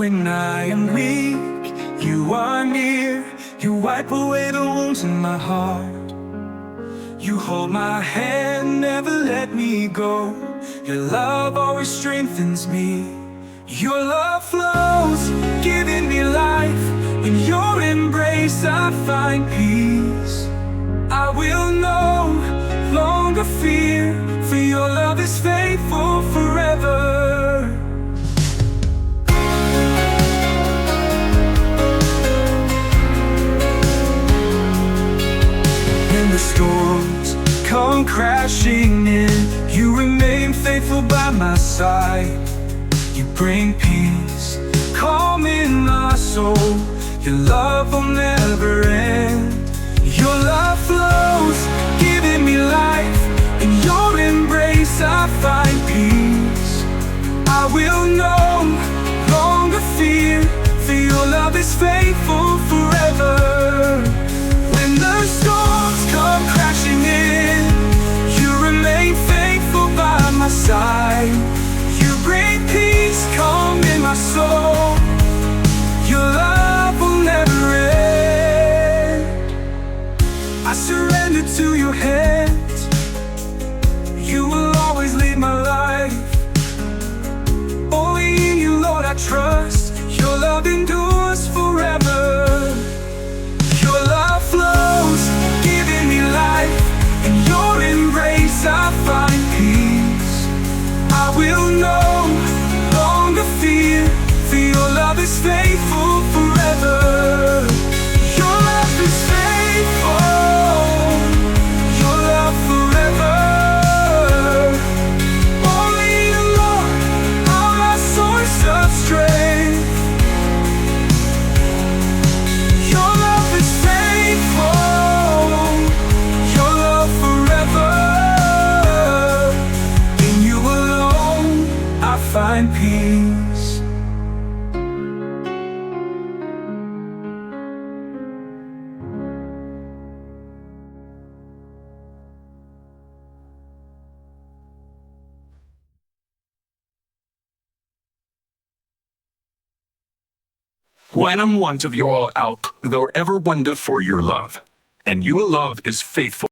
When I am weak, you are near. You wipe away the wounds in my heart. You hold my hand, never let me go. Your love always strengthens me. Your love flows, giving me life. In your embrace I find peace. I will no longer fear, for your love is faithful forever. When the storms come crashing in, you remain faithful by my side. You bring peace, calm in my soul. Your love will never end. Your love flows, giving me life. In your embrace I find peace. I will no longer fear, for your love is faithful forever. When the storms come crashing in, you remain faithful by my side. You bring peace, calm in my soul. Your love will never end. I surrender to your hands. You will always lead my life. Only in you, Lord, I trust. Your love endures forever. Your love flows, giving me life. In your embrace I find peace. I will no longer fear, for your love is faithful forever. Your love is faithful. Your love forever. Only you, Lord, are my source of strength. Your love is faithful. Your love forever. In you alone I find peace. When I'm want of you all out, though ever wonder for your love, and your love is faithful.